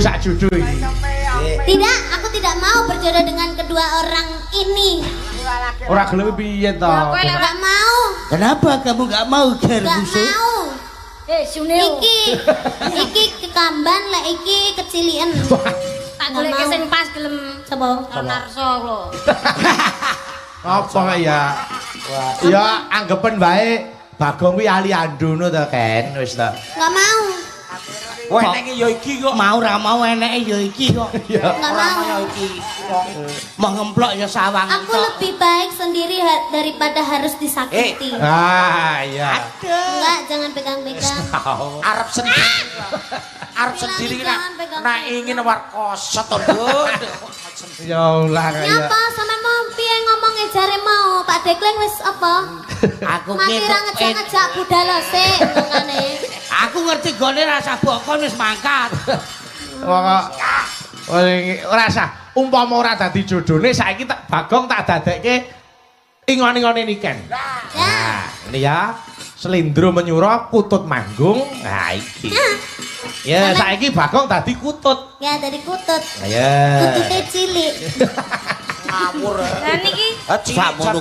sak jodoh ini. Tidak, aku tidak mau berjodoh dengan kedua orang ini. Ora gelem piye to? Enggak mau. Kenapa kamu nggak mau Gerbusu? Enggak mau. Sunil. Iki kekamban lah iki kecilian. Tak golek sing pas gelem Sapa? Narso lho. Apa ya? Ya anggepen wae Bagong kuwi ali andono to, Ken. Wis to. Enggak mau. Wah, eneke ya iki kok. Mau ra mau eneke ya iki kok. Ya. Enggak mau. Ya iki. Mau ngemplok ya sawang. Aku lebih baik sendiri daripada harus disakiti. Ah, iya. Enggak, jangan pegang-pegang. Arab sendiri. Arab sendiri nak ingin warkosot to, Nduk. Ya ulah kaya. Nyapa sampe mau piye ngomongnya jare mau Pak Dekleng wis apa? Aku Mati ra ngejak budal sik ngene. Aku ngerti gone rasa bokon wis mangkat. Ora sah. Umpama ora dadi jodone saiki tak Bagong tak dadekke ingon-ingone Niken. Nah, ini ya. Selindro menyuruh kutut manggung. Nah, iki. Ya, saiki Bagong dadi kutut. Ya dari kutut. Ayo. Kutute cilik. Ngawur. Lah niki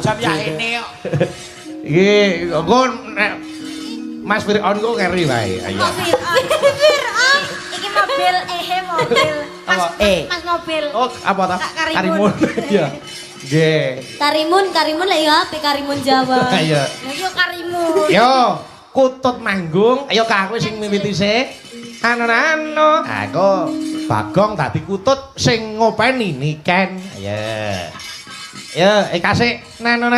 Jam ya ini kok. Iki engko Mas Fir'aun kok ngeri wae. Ayo. Fir'aun. Iki mobil mobil. Mas mobil. Oh, apa ta? Karimun. Iya. Nggih. Karimun lah ya, ape Karimun Jawa. Ayo. Lah yo karimun. Yo, kutut manggung. Ayo Kak kowe sing miwiti sik. Anu. Aku Bagong dadi kutut sing ngopeni Niken. Ayo. Yo, kasih nano.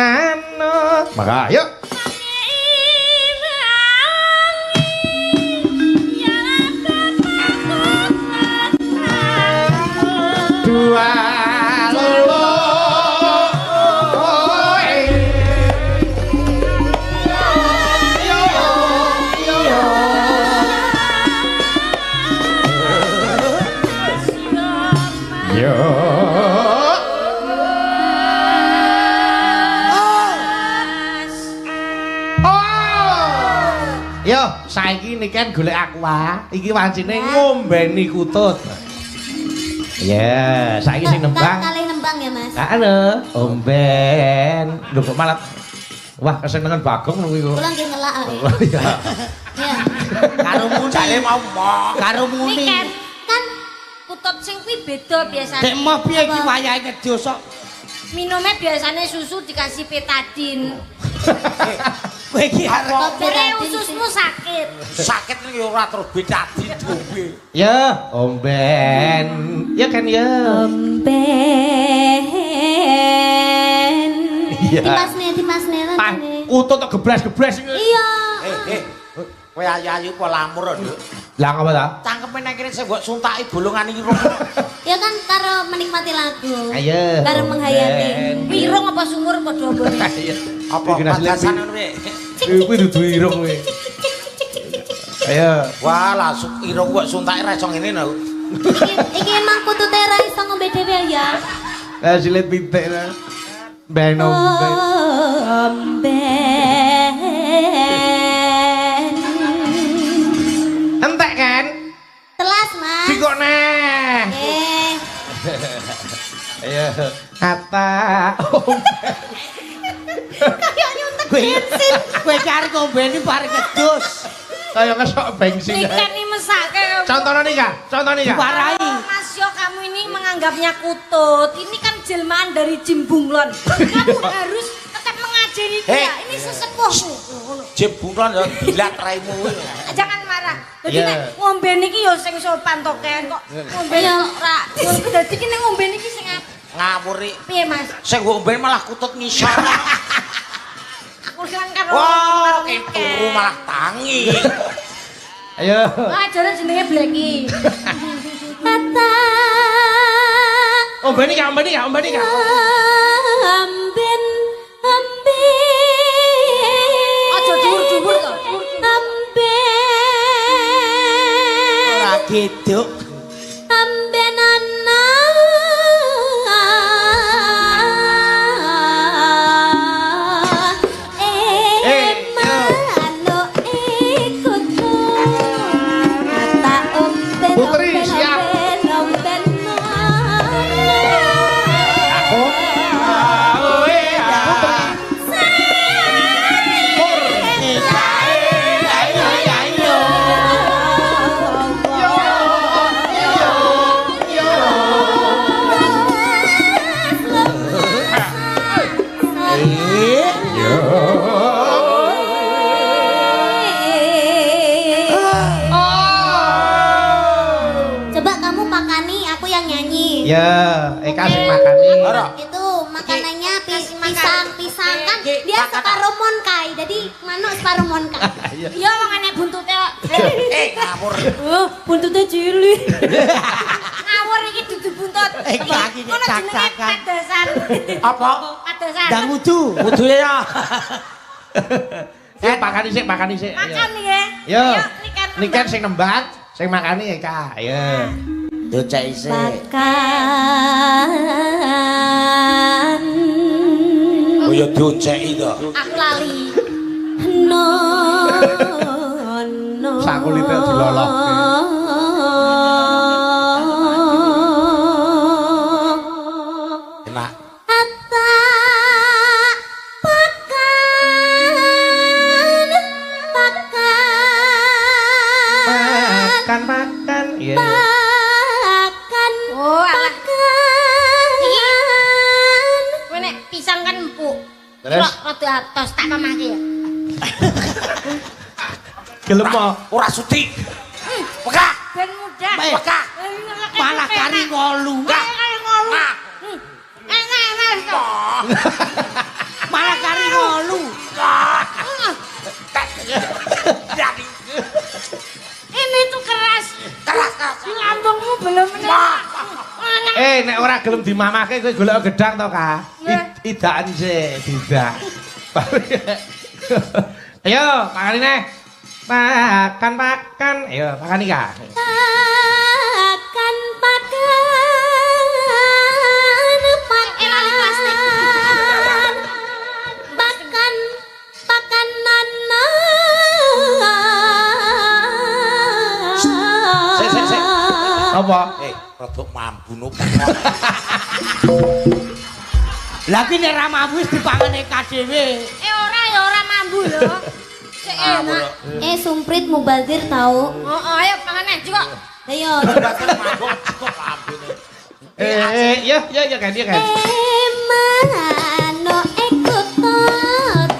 Maka, yuk. Dua lolo. Yo. Yo, saiki Niken golek aqua. Iki wancine ngombeni kutut. Ya, saiki sing nembang. Kalih nembang ya, Mas. Halo, omben. Lho kok malah wah kesenengan Bagong ngono iku. Kula nggih ngelak. Oh iya. Ya. Karo muni mau karo muni. Niken kan kutut sing kuwi beda biasane. Dek mau piye iki wayahe kedos kok. Minumnya biasanya susu dikasih betadin. Kowe iki arep Kere ususmu sakit. Sakit ning ora terus bedadi dombe. Ya, omben. Ya kan ya. Omben. Iya. Dipasne Ah, tadi. kutut kok geblas-geblas iki. Iya. Kowe ayu-ayu apa lamur, Nduk? Lah ngapa ta? Cangkeme nang kene sing mbok suntaki bolongan irung. Ya kan karo menikmati lagu. Ayo. Karo menghayati. Wirung apa sumur padha mbone. Ayo. Apa padasan ngono kuwi? Kuwi dudu irung kuwi. Ayo. Wah, langsung irung kok suntake ra iso ngene lho. Iki emang kutute ra iso ngombe dhewe ya. Lah silet pitik lah. Ben omben. Omben. Entek kan? Telas, Mas. Sikok neh. Eh, Ayo. Kata kayak nyuntek kowe bensin. kowe iki arep ngombeni bareng kedos. kayak ngesok bensin. Niken ini mesake. Contohnya nih Kak, contohnya nih Kak. Diwarai. Mas Yo, kamu ini menganggapnya kutut. Ini kan jelmaan dari Jim Bunglon. Kamu harus tetap mengajari dia. Ini sesepuhmu. Jebulon ya dilat raimu kuwi. Jangan marah. Jadi Iya. nek ngombe niki yo sing sopan to Ken kok. Ngombe kok ra. Dadi ki nek ngombe niki sing Ngawuri. piye Mas? Sing ngombe malah kutut ngisor. Aku kan karo Wah, Niken. turu malah tangi. Ayo. Wah, jare jenenge Blacky. Kata Omben nih Kak, omben nih Kak, omben nih Kak. amben. Aja dhuwur-dhuwur to. Amben. Ora geduk. Amben ana. Manuk ikutmu. Kata omben. Putri, siap. makani, aku yang nyanyi. Ya, Eka sing makani. Itu makanannya pisang kan dia separuh monkai, jadi manuk separuh monkai. Iya mangane buntute. Ngawur. Buntute cilik. Ngawur iki dudu buntut. Lagi cak-cakan. Padasan. Apa? Padasan. Dang wudu. Wudunya ya. Makani sik. Makan nggih. Yo. Ayo, Niken sing nembang, sing makani Eka. Ayo. Docek isik. Makan. Oh ya doceki to. Aku lali. No. Sakulite dilolokke. Enak. Makan. Iya. Oh, kowe nek pisang kan empuk. Terus? Rada atos tak pamake ya. Gelem mo. Ora sudi. Peka. Ben mudah. Peka. Malah kari ngolu. Kari ngolu. Enak. Malah kari ngolu. Ini tuh keras. Keras. Lambungmu belum menyala. Nek ora gelem dimamake kowe golek gedang to, Kak? Idakan sik, tidak. Ayo, makani neh. Makan. Ayo, makani, Kak. Sik. Apa? Rodok mambu no. Lah ki nek ra mambu wis dipangan Eka dhewe. Ora mambu lho. Sik enak. Sumprit mubazir tahu. Ayo pangan aja kok. Ayo. Ya kan. Mano ikut tot.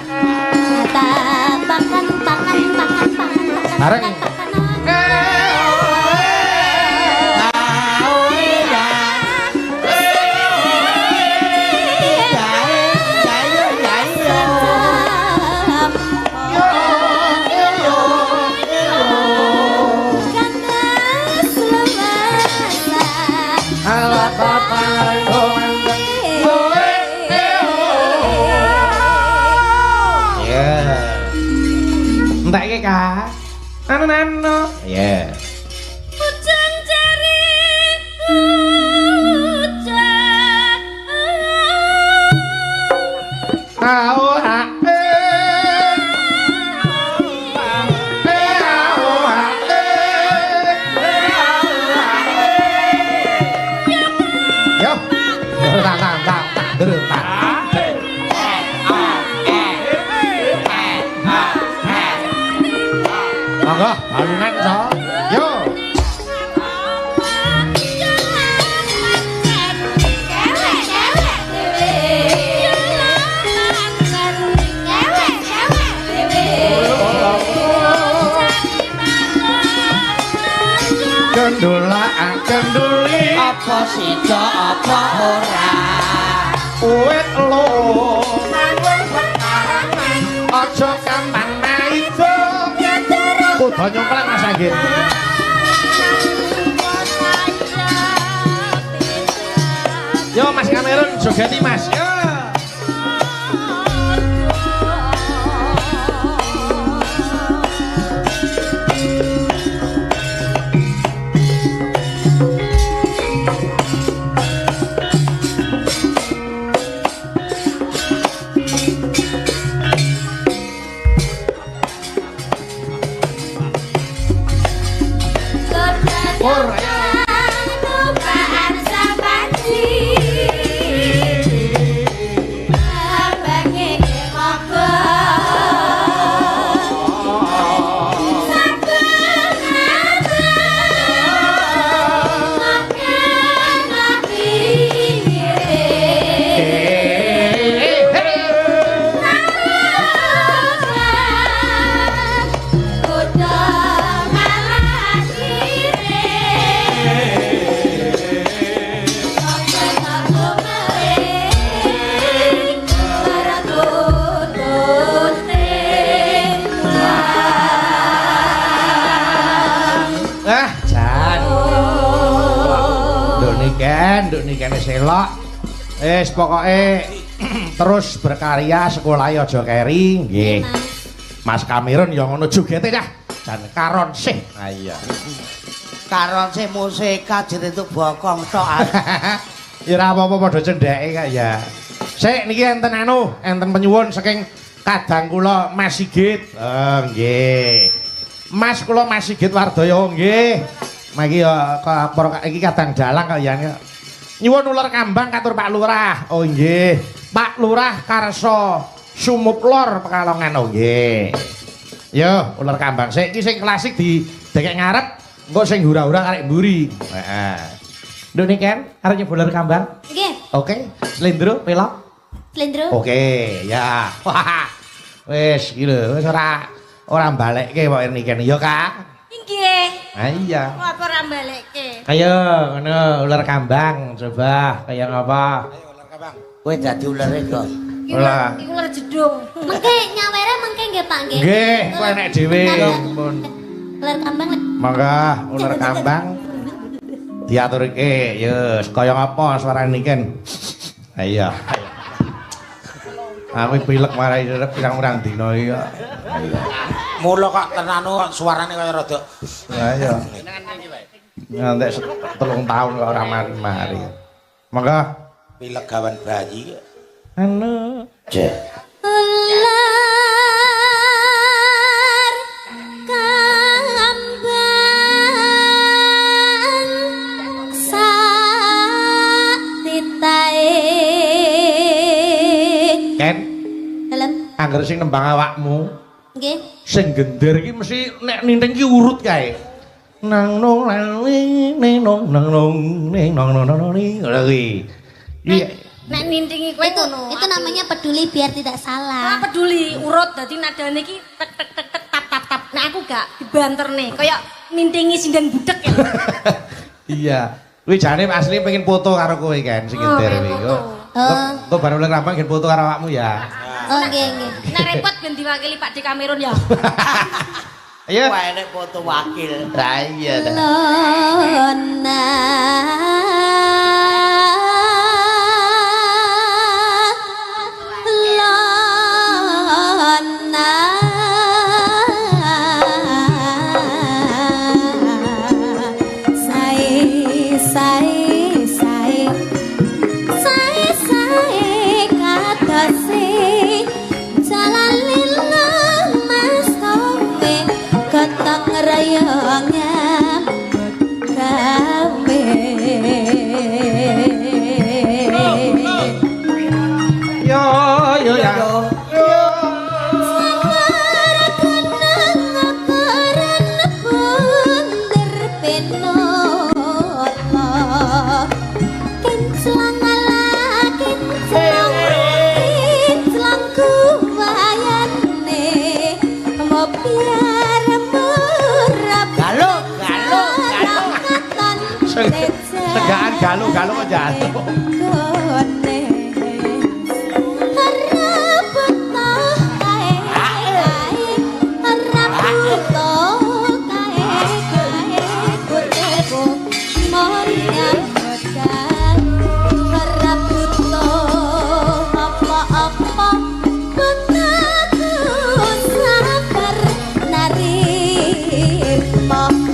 Makan. Bareng. Entek iki, Kak. Anu. Ya. Hujan jari hujan. Tahu Monggo, balungan so. Yo. Kenduli Apa sida apa ora. Uwit lo aja kampang maido kudu nyongklang Mas Anggit. Yo Mas Kamerun jogeti Mas. Yo. Pur, ayo. Nduk niken selok. Wis pokoke terus berkarya sekolah aja keri nggih. Mas Kamirun ya ngono jogete dah. Jan karon sih. Ha iya. Karon sih musika jenenge bokong tok. Ya ora apa-apa padha cendheke kak ya. Sik niki enten enten penyuwun saking kadang kula Mas Sigit. Nggih. Mas kula Mas Sigit Wardaya nggih. Mangki ya iki kadang dalang kok ya. Nyuwun ular kambang katur Pak Lurah. Oh nggih. Pak Lurah Karso Sumup Lor Pekalongan. Oh nggih. Yo ular kambang sik iki sing klasik di dekek ngarep engko sing hura-hura karek mburi. Heeh. Nduk niken arep nyoba ular kambang? Nggih. Oke. Slendro pelok? Slendro. Oke, ya. Wah. Wis iki lho, wis ora balekke kok niken ya, Kak. Nggih. Ha iya. Apa ora balekke? Ayo ngono ular kambang coba kaya ngapa? Ayo ular kambang. Kowe dadi ulere kok. Ular. Iku ular jedung. Mengke nyawere mengke nggih Pak nggih. Nggih, kowe enek dhewe. Ampun. Ular kambang. Mangga ular kambang diaturke ya kaya ngapa suarane niken. Ha iya. Aku pilek marai pirang-pirang dina iki kok. Ha iya. Mula kok tenanu suarane kaya rada. Ha iya. Ngantek 3 tahun kok ora mari-mari. Mangga Pilek gawan bayi. anu. Ular kambang satitae. Ken, Dalem. angger sing nembang awakmu, Nggih. sing gender iki mesti nek ninding ki urut kae. Nang nong ning nong nang nong ning nong nong nong ning. Ngono kuwi. Iya. Nek nintingi kowe ngono. Itu namanya peduli biar tidak Ora salah. peduli urut dadi nadane iki tek tek tek tek tap tap tap. Nek aku gak dibanterne kaya nintingi sindang budek ya. Iya. Kuwi jane asli pengen foto karo kowe kan sing gender pengen kuwi. foto. Kok baru lek rampung pengen foto karo awakmu ya. Oh nggih nggih. Nek repot ben diwakili Pak Di Kamerun ya. Ayo. Kowe enek foto wakil. Lah iya ta. Lona Lona Sae sae sae Sae sae katase jalan lila mas kowe ketang rayangnya kame Yo yo ya. Sawara kenang ngaparan bunder penoto kinclang ala kinclang kuwayane mau biar murah Galo, galo, galo. Tegaan galu-galu kok jatuh.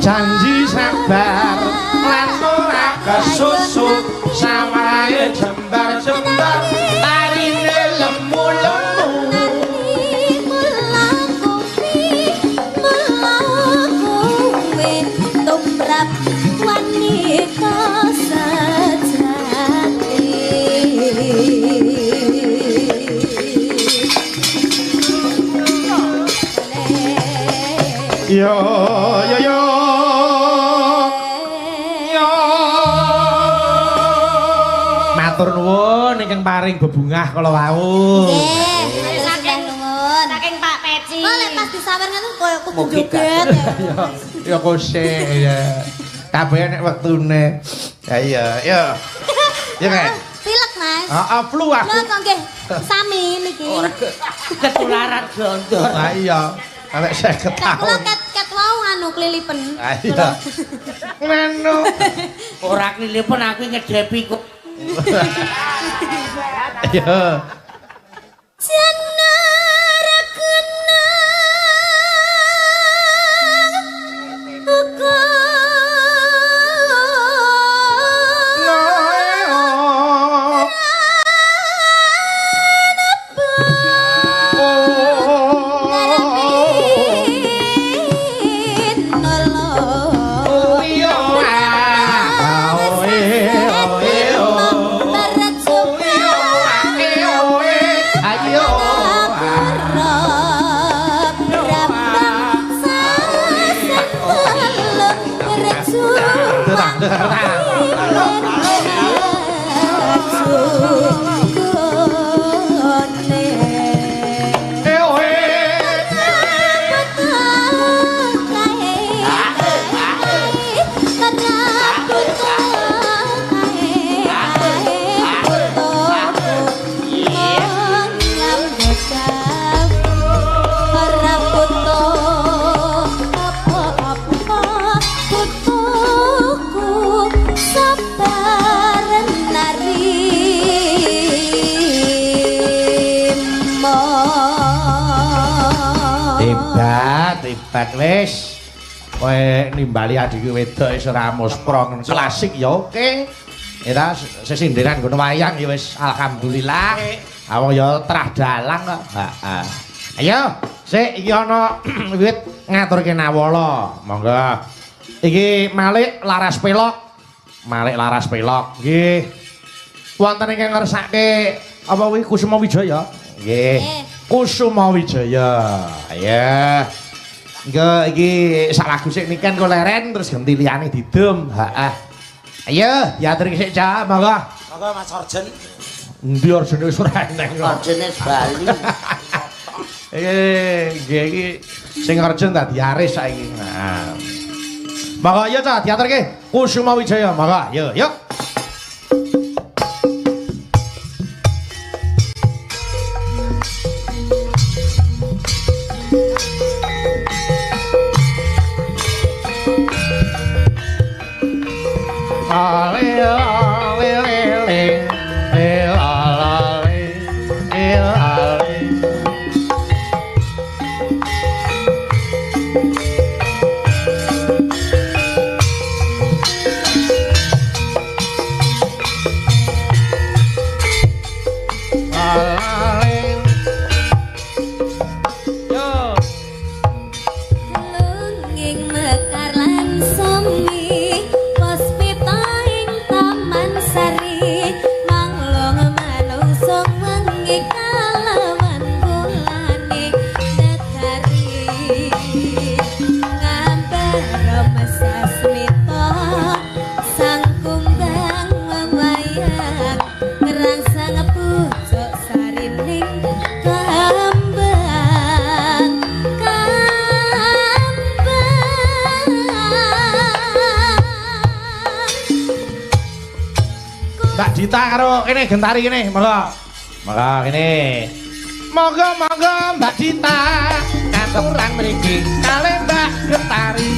Janji sabar lan ora kesusu sawahe jembar-jembar tarine lemu-lemu tumrap wanita sejati yo yo yo matur nuwun ingkang paring bebungah kala wau. Nggih, saking nuwun. Saking Pak Peci. Kok lek pas disawer ngono koyo kudu Mugi joget. Ya kose ya. Kabeh nek wektune. Ya iya, yo. Ya kan? Pilek, Mas. Heeh, flu Lho aku. kok nggih sami niki. Ketularan gondor. Lah iya. Sampai 50 Nek kula tahun. ket wau anu klilipen. Ayo. Ngono. Ora klilipen aku ngedepi kok. Ayo. Janara kuna uga Tibat wis kowe nimbali adike wedok wis ora musprong klasik ya oke. Eta sesindiran ngono wayang ya wis alhamdulillah. Awang ya trah dalang kok. Heeh. Ayo, sik iki ana wit ngaturke nawala. Monggo. Iki Malik laras pelok. Malik laras pelok. Nggih. Wonten ingkang ngersake apa kuwi Kusuma Wijaya? Nggih. Kusuma Wijaya. Ya. Enggak iki sak lagu sik niken kok leren terus ganti liyane didum. Heeh. Ayo, diatur sik Cak, monggo. Monggo Mas Orjen. Endi Orjene wis ora eneng kok. Orjene Bali. Nggih iki sing Orjen dadi aris saiki. Nah. Monggo ayo Cak, diaturke Kusuma Wijaya, monggo. Yo, yuk. Dita karo kene Gentari kene, monggo. Monggo kene. Monggo Mbak Dita katurang mriki kalih Mbak Gentari.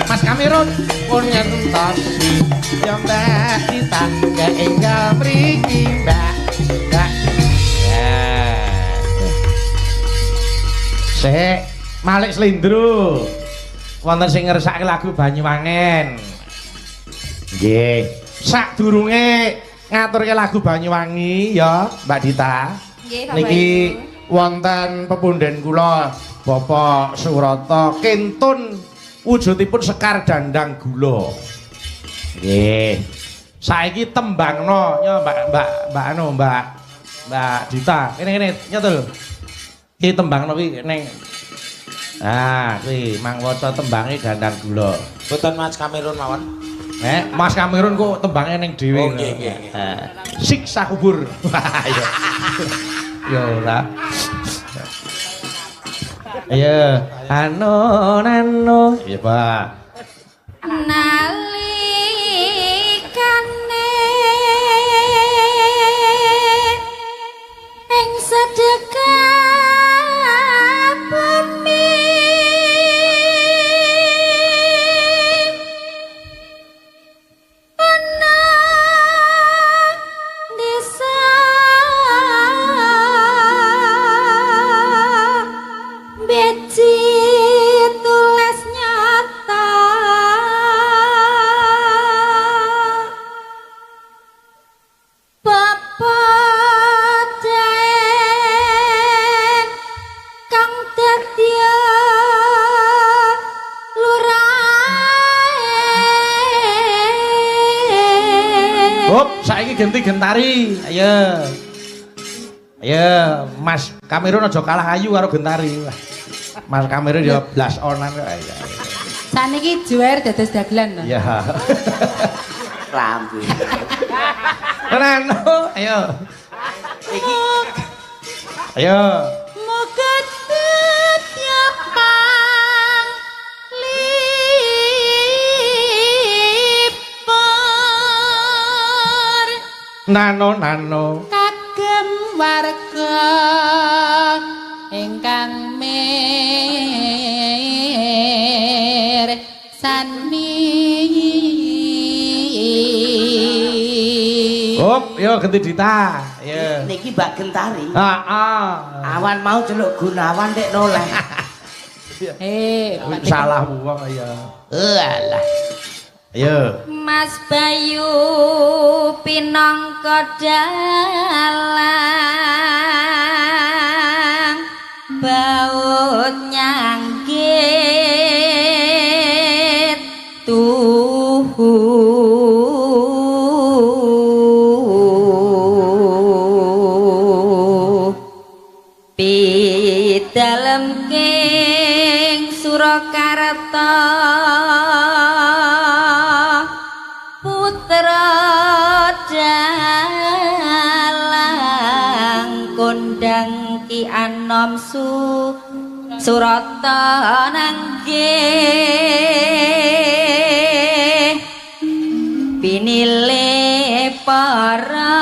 Mas Kamerun pun ngentosi ya Mbak Dita keenggal mriki Mbak. Ya. Sik, Malik Slindro. Wonten sing ngersake lagu Banyuwangen. Nggih. Sadurunge ngaturke lagu Banyuwangi ya Mbak Dita. Nggih, niki wonten pepundhen kula Bapak Surata kentun wujudipun Sekar Dandang Gula. Nggih. Saiki tembangno ya Mbak Dita. Kene nyetul. Iki tembangno kuwi ning kuwi mangwaca tembange Dandang Gula. Boten Mas Kamerun mawon. Mas Kamerun kok tembangnya neng dewe. Oh nggih. Siksa kubur. Ayo. Ya ora. Ayo, anu. Iya, Pak. Nalikane ing sedekah bumi Hop, saiki ganti Gentari. Ayo. Ayo, Mas Kamerun aja kalah ayu karo Gentari. Wah. Mas Kamerun ya blas onan kok. Ayo. Saniki juwer dados dagelan to. Ya. Rambu. Nano, ayo. Iki Ayo. Moga tiapang lipur Nano. kagem warga ingkang mir sani. Hop, yo ganti Dita. Ayo. niki Mbak Gentari. Heeh. Awan mau celuk Gunawan dek noleh. Salahmu wong ya. Alah. Ayo. Mas Bayu pinangka dalang baut nyangkit tuhu dalem king Surakarta putra dalang kondang Ki Anom Surata nanggih pinile para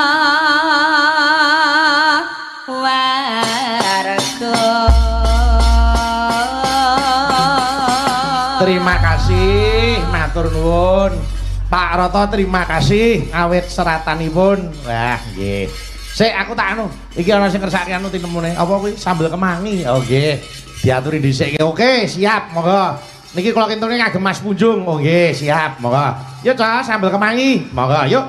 Terima kasih, matur nuwun. Pak Rata terima kasih awit seratanipun. Wah, nggih. Sik aku tak anu, iki ana sing kersake anu tinemune. Apa kuwi sambel kemangi? Oh nggih. Diaturi dhisik. Oke, siap, monggo. Niki kula kintune ngagem Mas Punjung. Oh nggih, siap, monggo. Yuk, Cah, sambel kemangi. Monggo, yuk.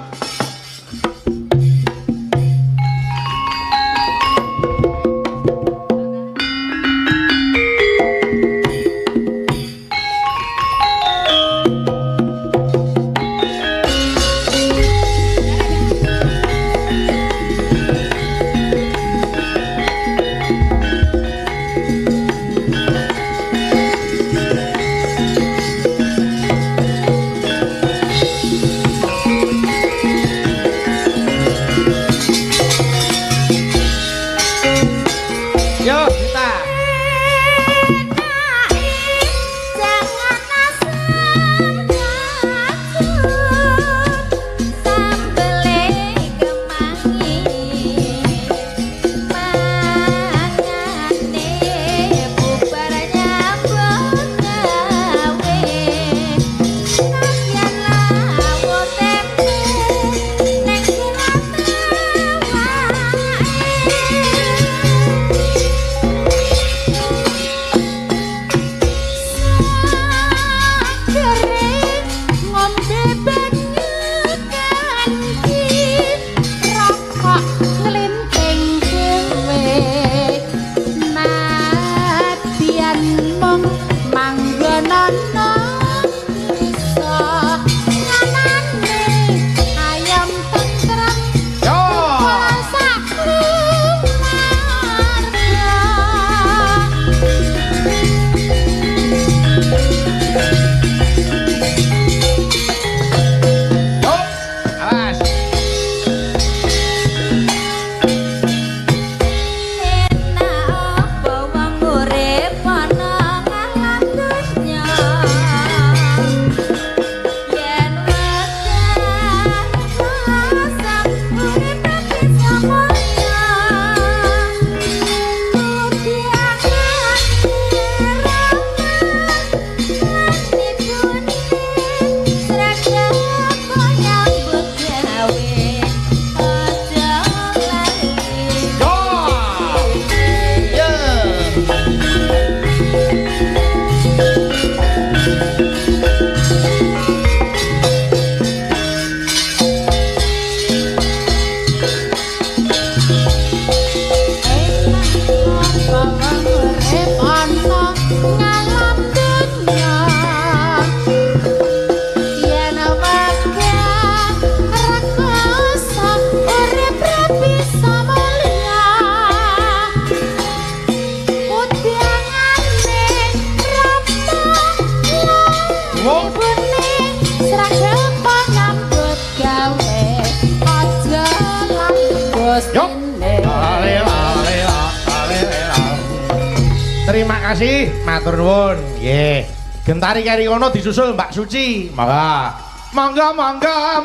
kasih, matur nuwun. Nggih. Gentari kari ngono disusul Mbak Suci. Monggo. Monggo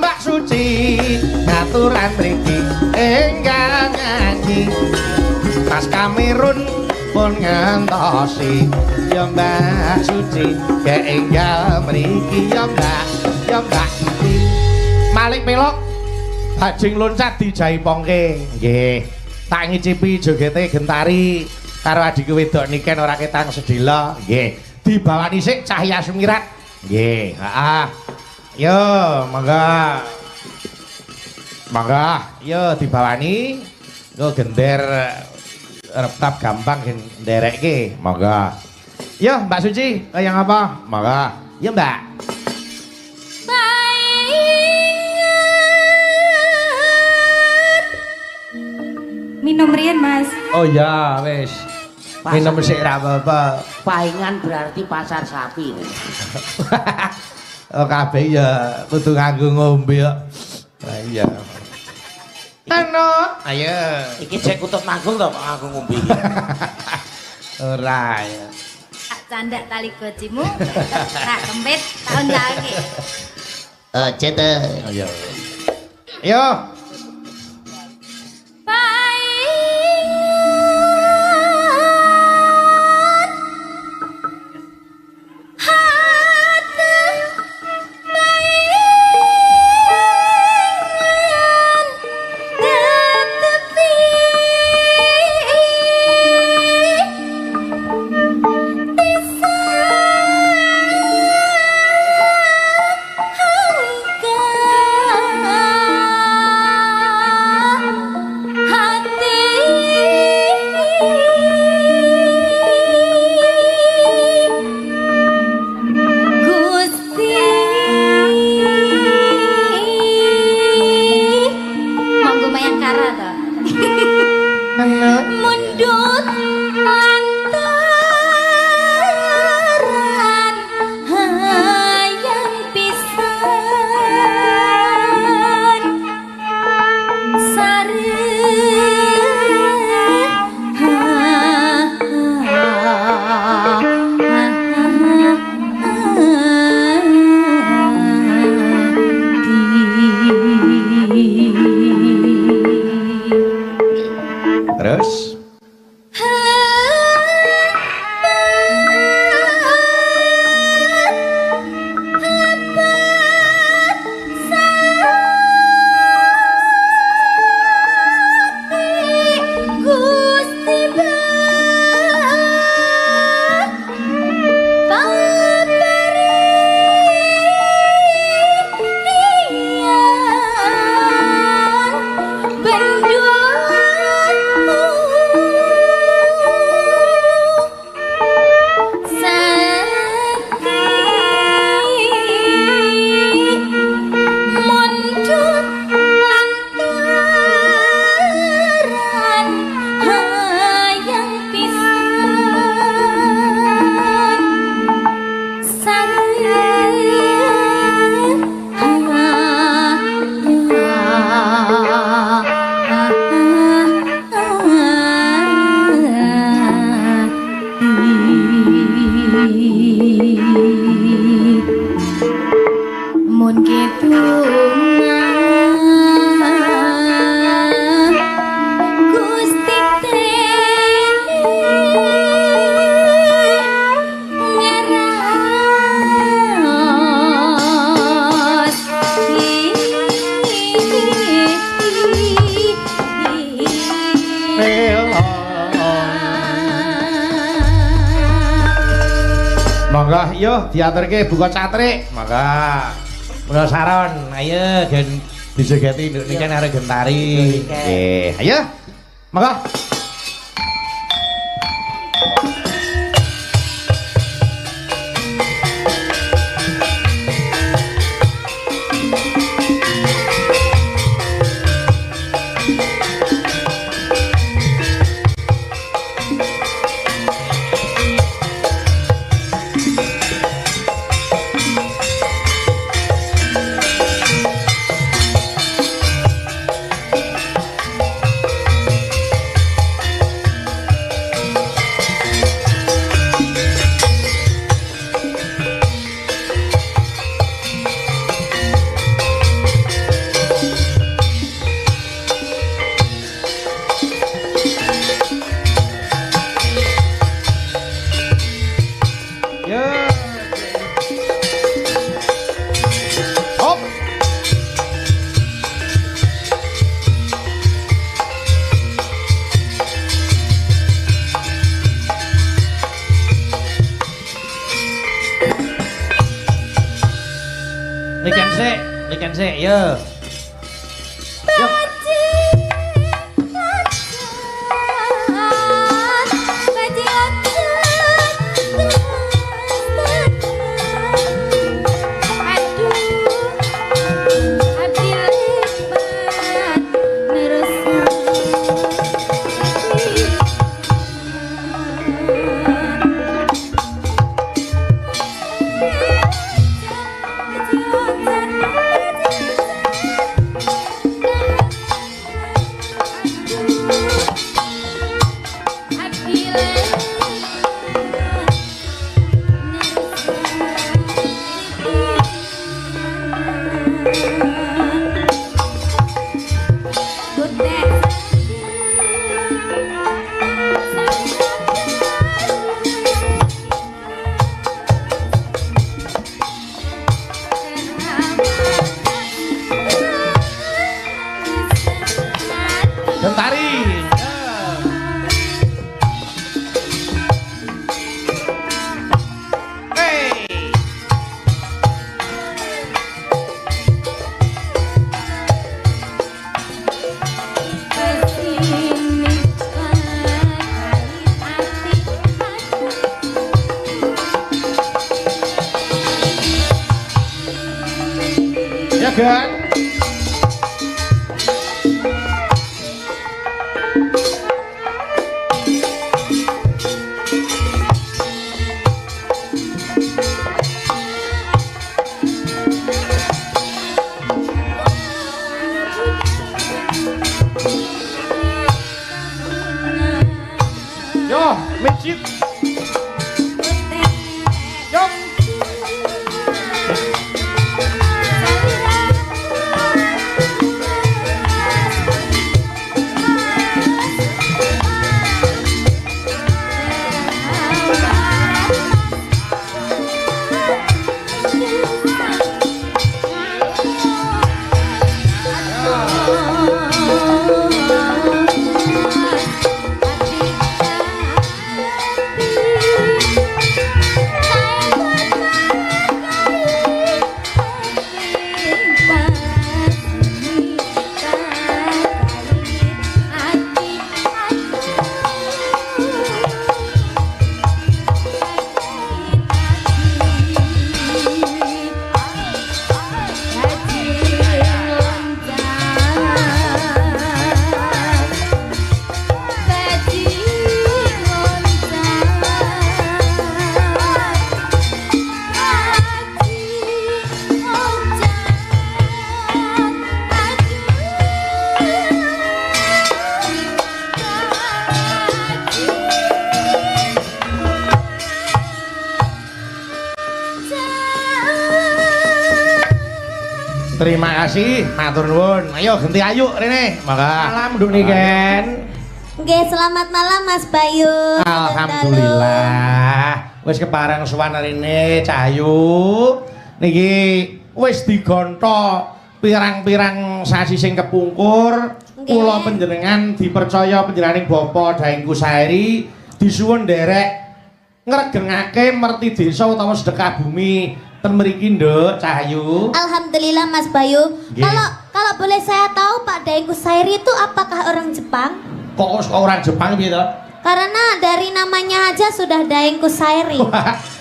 Mbak Suci. Ngaturan mriki enggal nyanyi. Mas Kamerun pun ngantosi. Ya Mbak Suci, keenggal mriki ya Mbak Suci. Malik pelok bajing loncat dijaipongke. Nggih. Tak ngicipi jogete Gentari karo adike wedok niken ora ketang sedhela. Nggih. Dibawani sik Cahya Sumirat. Nggih, heeh. Yo, monggo. Monggo, yo dibawani. Yo gender reptap gampang gen nderekke. Monggo. Yo Mbak Suci, yang apa? Monggo. Yo Mbak. Minum riyen, Mas. Oh ya, wis. Minum sik ra apa-apa. Paingan berarti pasar sapi. Oh kabeh ya kudu nganggo ngombe kok. Lah iya. Ano, ayo. Iki cek kutut manggung to kok aku ngombe iki. Ora ya. Tak candak tali gocimu. Tak kempit tahun lagi. Cete. Ayo. Yo. Monggo yo diaturke buka catrik. Monggo. Mula saron, ayo gen dijogeti nduk niki arek Gentari. Nggih, ayo. Monggo. niken sik, yo. Yo. Gan. Yo, masjid. Yo. Terima kasih, matur nuwun. Ayo ganti ayu rene. Maka. Malam Nduk Niken. Nggih, selamat malam Mas Bayu. Alhamdulillah. Wis kepareng sowan rene Cahayu. Niki wis digonto pirang-pirang sasi sing kepungkur. Kula panjenengan dipercaya panjenenganing Bapak Daeng Kusairi disuwun nderek ngregengake merti desa utawa sedekah bumi. Ten mriki Nduk Cahayu. Alhamdulillah Mas Bayu. Kalau boleh saya tahu Pak Daeng Kusairi itu apakah orang Jepang? Kok orang Jepang piye to? Karena dari namanya aja sudah Daeng Kusairi.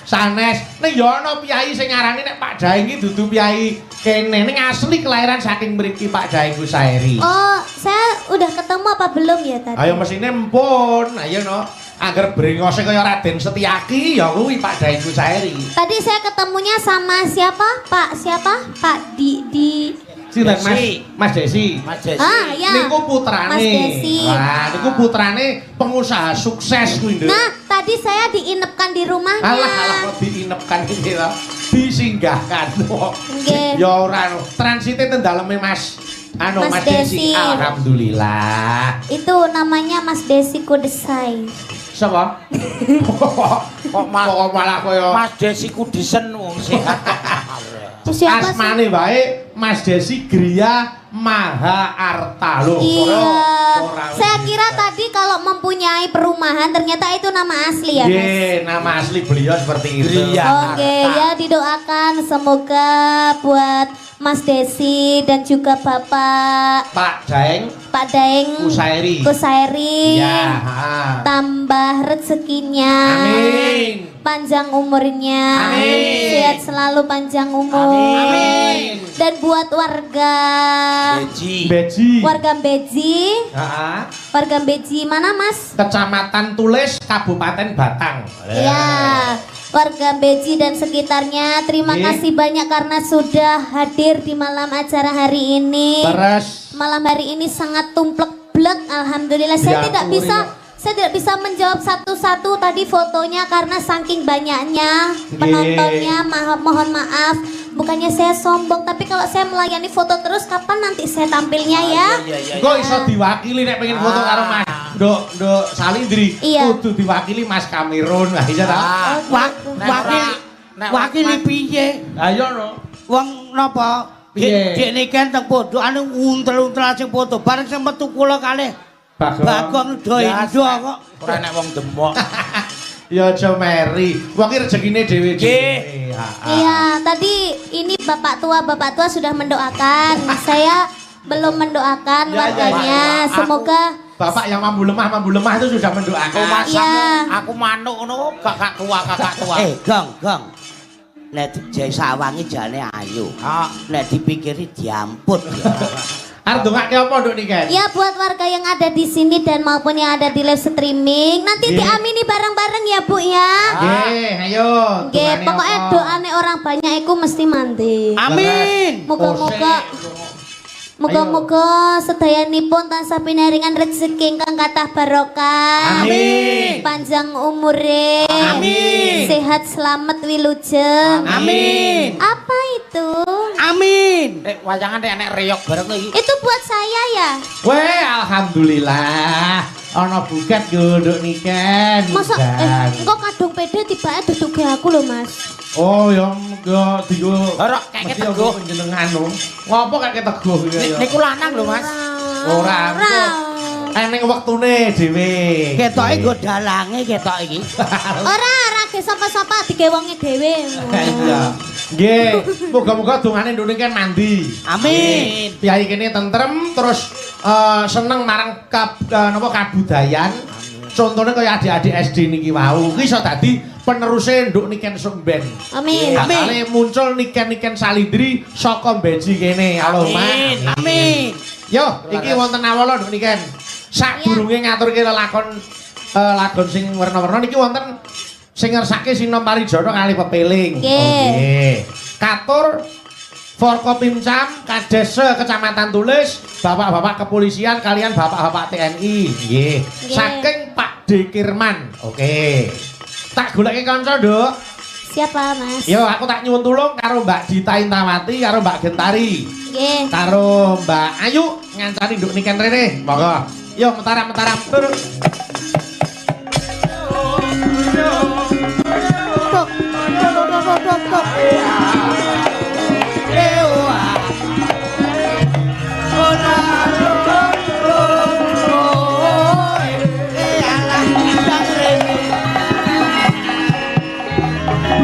Sanes, ning ya ana piyai sing ngarani nek Pak Daeng iki dudu piyai kene, ning asli kelahiran saking mriki Pak Daeng Kusairi. Oh, saya udah ketemu apa belum ya tadi? Ayo mesine empun, ayo no. Angger brengose kaya Raden Setyaki ya kuwi Pak Daeng Kusairi. Tadi saya ketemunya sama siapa? Pak siapa? Pak di Sinten Mas Desi. Mas Desi. Ah, ya. Niku putrane. Mas Desi. Wah, niku putrane pengusaha sukses kuwi, Nduk. Nah, tadi saya diinepkan di rumahnya. Alah kok diinepkan iki lho. Disinggahkan kok. Nggih. Ya ora transite ten daleme Mas Mas Desi. Alhamdulillah. Itu namanya Mas Desi Kudesai. Sapa? Kok malah koyo Mas Desi Kudisen wong sehat. Siapa sih? Asmane wae Mas Desi Gria Maha Arta loh. Iya. Orang Saya ini. kira tadi kalau mempunyai perumahan ternyata itu nama asli ya, Mas. Ye, nama asli beliau seperti itu. Gria. Oke, ya didoakan semoga buat Mas Desi dan juga Bapak Pak Daeng Pak Daeng Kusairi. Kusairi Ya, ha. tambah rezekinya. Amin. Panjang umurnya. Amin. Sehat selalu panjang umur. Amin. Dan buat warga Beji. warga Beji, Ha. warga Beji mana, Mas? Kecamatan Tulis, Kabupaten Batang. Ya, warga Beji dan sekitarnya terima Ye. kasih banyak karena sudah hadir di malam acara hari ini. Terus Malam hari ini sangat tumplek-blek, alhamdulillah. Saya tidak Diampuni, bisa Nok. saya tidak bisa menjawab satu-satu tadi fotonya karena saking banyaknya penontonnya. Mohon maaf. Bukannya saya sombong, tapi kalau saya melayani foto terus kapan nanti saya tampilnya ya? kok iso diwakili nek pengen foto karo Mas Nduk Salindri. Iya. Kudu diwakili Mas Kamerun. Lah iya ta? Wakili piye? Ayo no. Wong napa? Piye? Dekne kan teng pondokane untel-untel sing foto bareng sing metu kula kalih. Bagong do indo kok. Ora nek wong demok. Ya aja meri. Wong iki rezekine dhewe-dhewe. Iya, tadi ini Bapak tua sudah mendoakan. Saya belum mendoakan Ya, warganya. ya. Semoga Bapak yang mampu lemah itu sudah mendoakan. Iya. Aku manuk ngono kakak tua. Gong. Nek dijai sawangi jane ayu. Ha. Nek dipikiri diampun. Arep ndongake apa nduk niken? ya buat warga yang ada di sini dan maupun yang ada di live streaming nanti Nggih. diamini bareng-bareng ya Bu ya. Nggih, ayo. Nggih, Dungane pokoknya apa? doane orang banyak iku mesti mandi. Amin. Muga-muga sedayanipun tansah pinaringan rezeki ingkang kathah barokah. Amin. Panjang umure. Amin. Sehat selamat wilujeng. Amin. Apa itu? Amin. Wayangan nek reyok bareng iki. Itu buat saya ya. Weh, alhamdulillah. Ana buket yo nduk niken. Masa engko kadung pede tibake duduke aku lho, Mas. Oh, ya mengko digo. Ora kek teguh. Panjenengan lho. Ngopo kek teguh iki ya? Niku lanang lho, Mas. Ora. Eneng wektune dhewe. Ketoke nggo dalange ketok iki. Ora ge sapa-sapa dige wonge dhewe. Iya. Nggih, muga-muga dongane nduk niken mandi. Amin. Piyai kene tentrem terus seneng marang kabudayan. Contohnya kaya adik-adik SD niki wau, iki iso dadi peneruse nduk niken Sumben. Amin. Asale muncul niken-niken Salindri saka Beji kene. Amin. Amin. Yo, iki wonten awala nduk niken. Sadurunge ngaturke lelakon lagon sing werna-werna niki wonten sing ngersake Sinom Parijana kali Pepeling. Nggih. Katur Forkopimcam Kades Kecamatan Tulis, bapak-bapak kepolisian kalian bapak-bapak TNI. Nggih. Saking Pak D Kirman. Oke. Tak goleki kanca, Nduk. Siapa, Mas? Yo, aku tak nyuwun tulung karo Mbak Dita Intawati karo Mbak Gentari. Nggih. Karo Mbak Ayu ngancani nduk niken rene. Monggo. Yo mentaram-mentaram tur.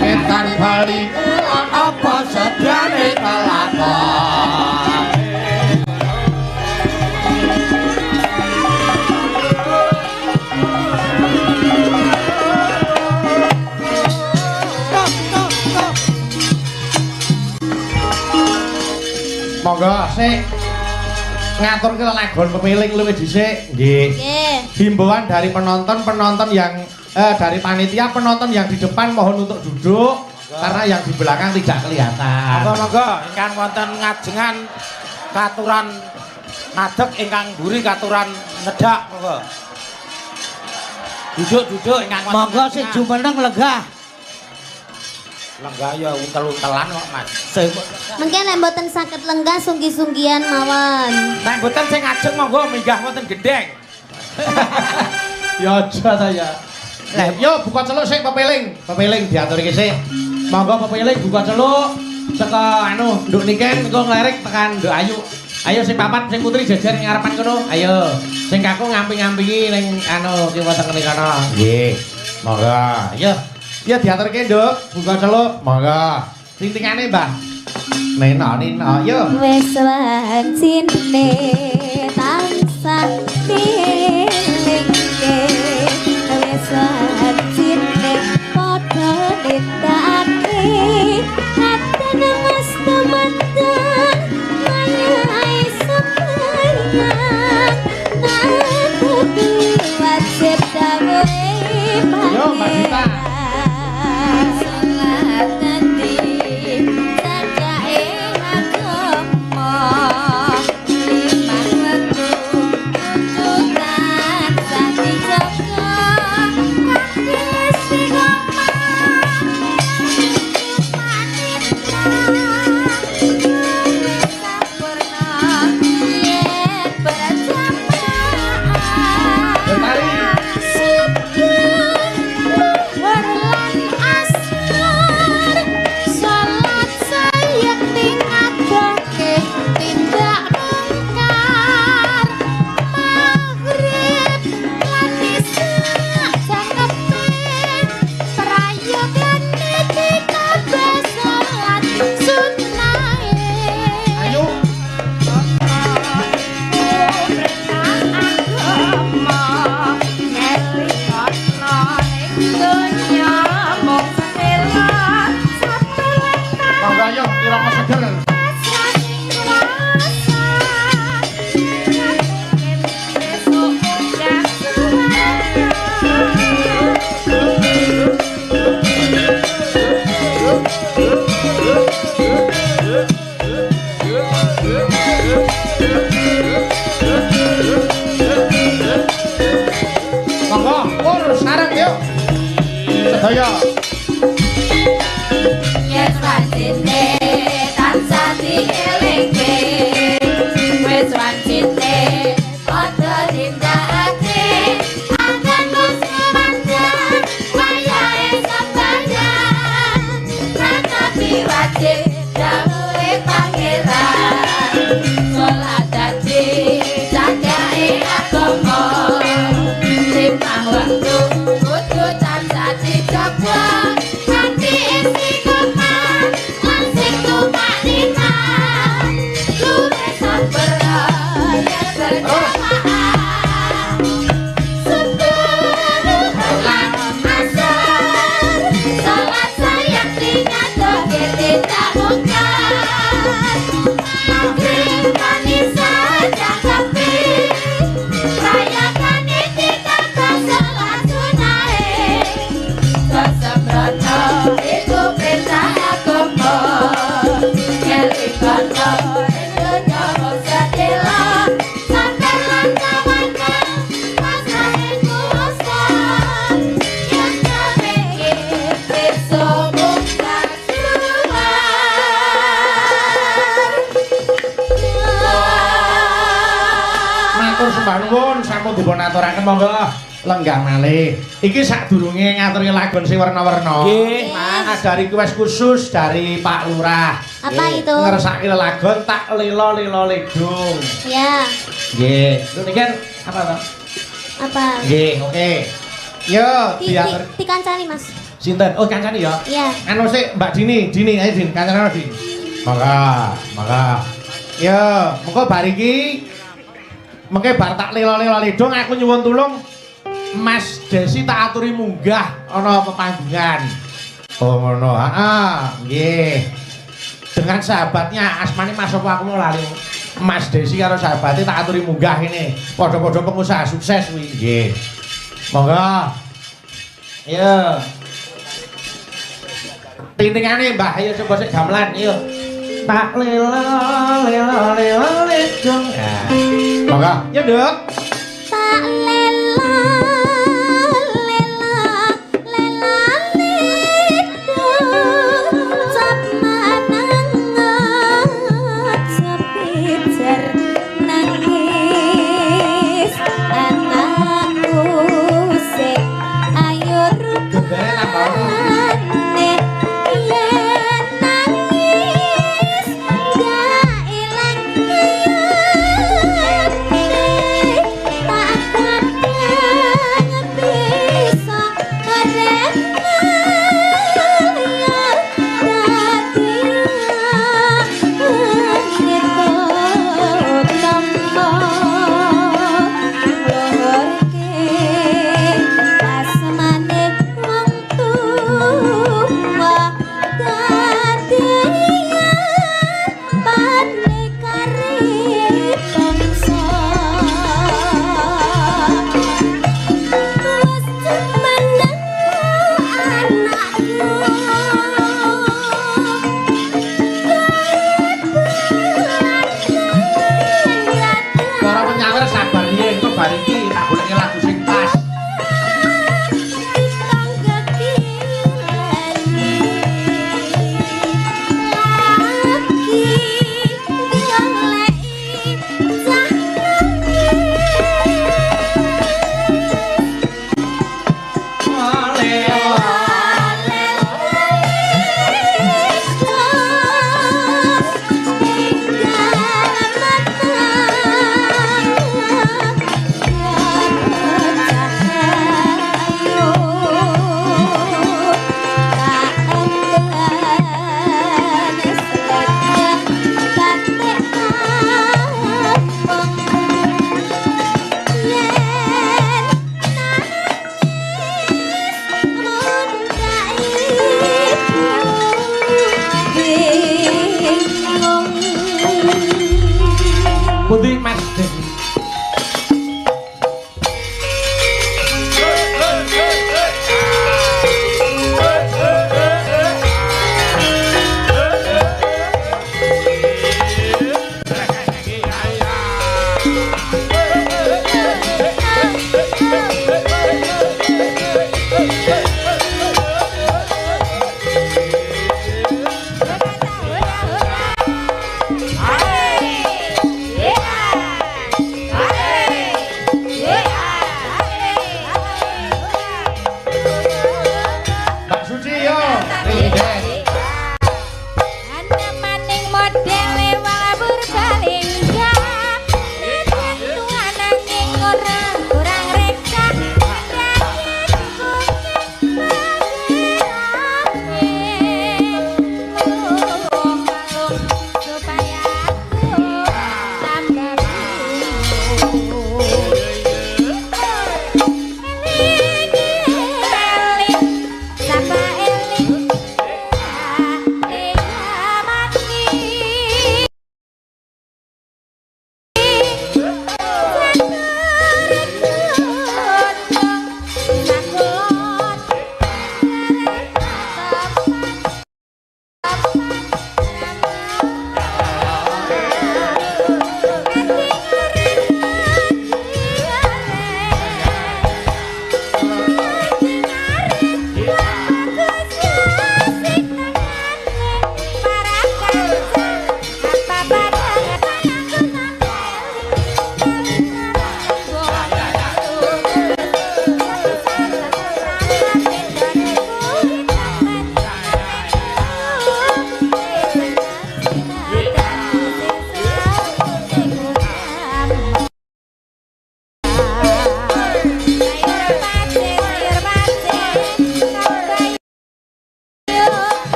Ketan bali apa sediane kelakon. Monggo sik ngaturke lagon Pepeling luwih dhisik. Nggih. Nggih. Himbauan dari penonton yang dari panitia, penonton yang di depan mohon untuk duduk karena yang di belakang tidak kelihatan. Monggo ingkang wonten ngajengan katuran ngadeg ingkang mburi katuran nedak monggo. Duduk ingkang wonten. Monggo sing jumeneng lenggah. Lenggah ya untel-untelan kok, Mas. Mungkin nek mboten saged lenggah sunggi-sunggian mawon. Nek mboten sing ngajeng monggo minggah wonten gendeng. Ya aja ta ya. Yo buka celuk sik Pepeling. Pepeling diaturke sik. Monggo Pepeling buka celuk. Saka anu, nduk niken engko nglerik tekan nduk Ayu. Ayo sing papat sing putri jejer ning ngarepan kono. Ayo. Sing kakung ngamping-ngampingi ning anu kiwa tengene kono. Nggih. Monggo. Ayo. Ya diaturke, Nduk. Buka celuk. Monggo. Tintingane, Mbah. Nena, yo. Wes wancine tansah dilingke. Wes wancine padha ditake. Atan mas teman-teman mayai sembayang. Aku wajib dawuhe Yo, Mbak Dita. Sedaya. Yes, wancine tansah dielingke. Wis wancine padha tindakake. Akan bos kemandan wayahe sembahyang. Tetapi wajib dawuhe pangeran. Salat dadi jagake agama. Limah waktu kudu tansah dijaga. Kanthi istiqomah lan sing tumaninah. Luwih sabar yen berjamaah. Sepuluh lan asar. Salat sayang dingadoke tidak mungkar. Maghrib manisa jangkapi. Rayakan itikaf salat sunahe. Sesembrono iku perintah agama. Ngelikono Indonya mung sedela. Sampai lan kawankan pasrahe kuasa. Yang kepikir besok bukan Matur sembah nuwun sampun dipun aturaken monggo lenggah malih. Iki sadurunge ngaturke lagon sing werna-werna. Nggih, Ada request khusus dari Pak Lurah. Apa itu? Ngersake lelagon tak lilo-lilo ledung. Ya, Nggih. Lho niki kan apa to? apa? Nggih, oke. Yo, diatur. Dikancani mas. Sinten? Oh, kancane ya. Ya. Anu sik Mbak Dini, ayo Din, kancane Din. Maka. Yo, mengko bar iki mengke bar tak lilo-lilo ledung aku nyuwun tulung Mas Desi tak aturi munggah ana pepanggungan. Oh ngono, nggih. Dengan sahabatnya asmane Mas apa aku mau lali. Mas Desi karo sahabatnya tak aturi munggah ini. Padha-padha pengusaha sukses kuwi. Nggih. Monggo. Iya. Tintingane Mbah, ayo coba sik gamelan, yo. Tak lilo ledung. Nah. Monggo. Ya, Nduk. Tak lela lidung sama nangat sepijar nangis anakku sik ayo rukane yen nangis Pundi Mas Den.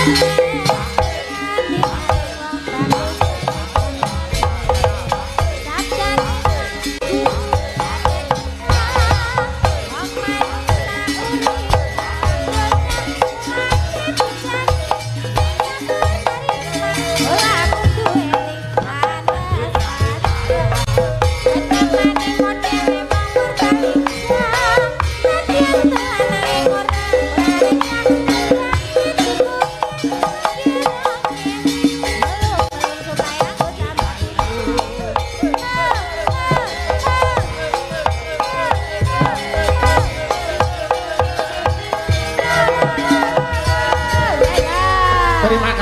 Thank you.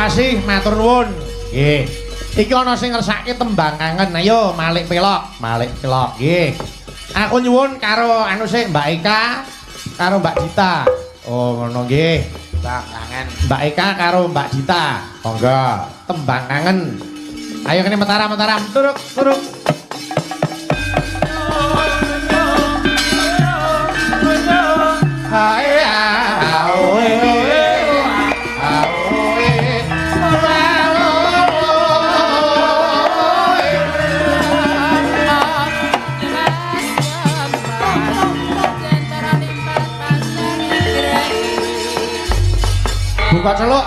kasih, matur nuwun. Nggih. Iki ana sing ngersake tembang kangen. Ayo Malik Pelok, Malik Pelok. Nggih. Aku nyuwun karo anu sik Mbak Eka karo Mbak Dita. Oh, ngono nggih. Tembang kangen. Mbak Eka karo Mbak Dita. Monggo, tembang kangen. Ayo kene Mataram, turuk. Hai buka celuk.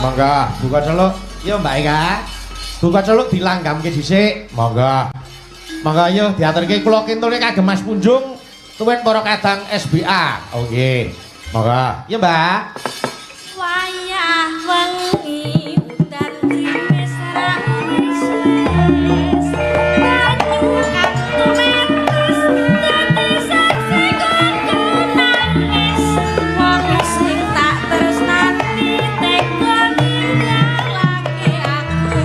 Monggo, buka celuk. Yo Mbak Eka. Buka celuk dilanggamke dhisik. Monggo. Monggo yo diaturke kula kintune kagem Mas Punjung. Tuwin para kadang SBA. Oh nggih. Monggo. Yo Mbak. Wayah wengi udan krimis ramis banyu kantu metes dadi saksi kanggo nangis wong sing tak tresnani tega ninggalake aku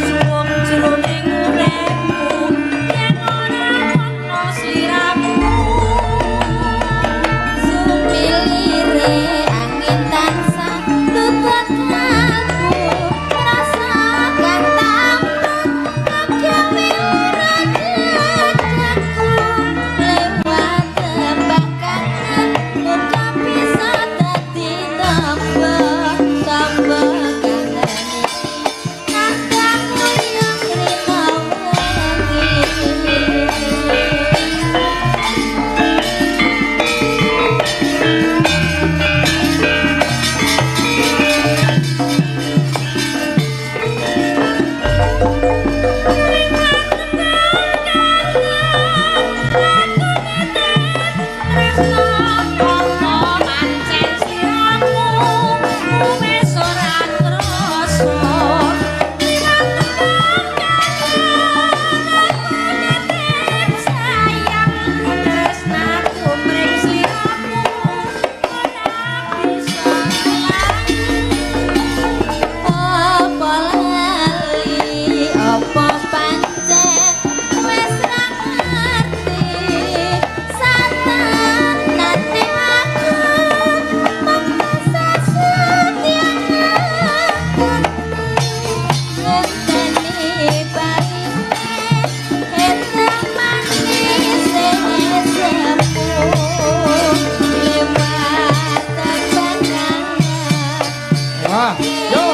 suwung jroning uripku yen ora ono sliramu Sumilire angin tansah tutut laku rasakan tampun agawe rajaku lewat tembak kangen muka bisa dadi tambah kangen nadamu yang rina Apa lali, apa pancen wis ra ngerti satenane aku memisah setiane ngenteni barisne endang manis sepuh lewat terbangan Wah, yo.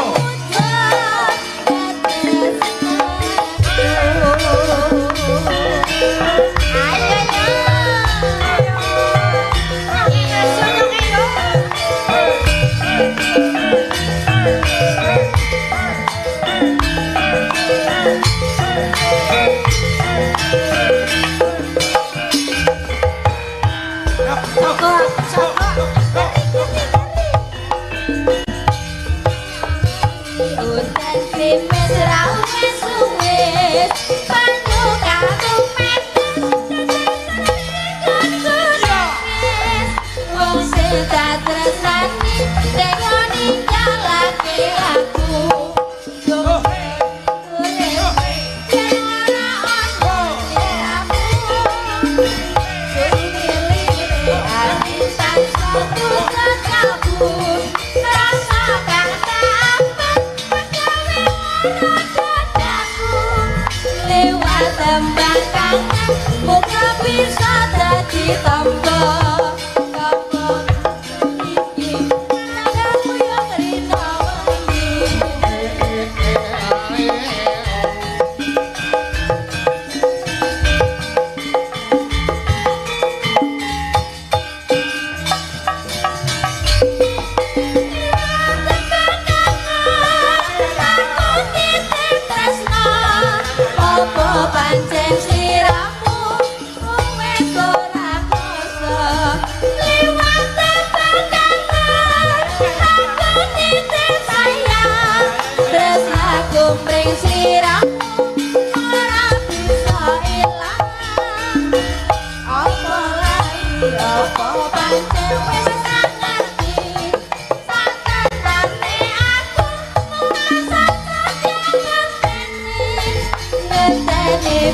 Udan krimis rawes suwes banyu karo metes wong sing tak tresnani tega ninggalake aku rasakan lewat tembang kangen muka bisa dadi tambah iki nadamu yang rina apa pancen sliramu wis ora krasa liwat tembang kangen aku nitip sayang tresnaku mring sliramu ora bisa ilang apa lagi apa pancen wis ra ngerti satenane aku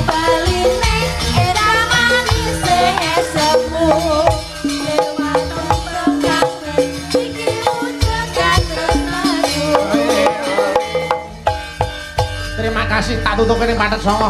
baline era manis sepuh dewa tumprong kangen iki wujud katresnaku. Terima kasih tak tutup ning Patet Songo.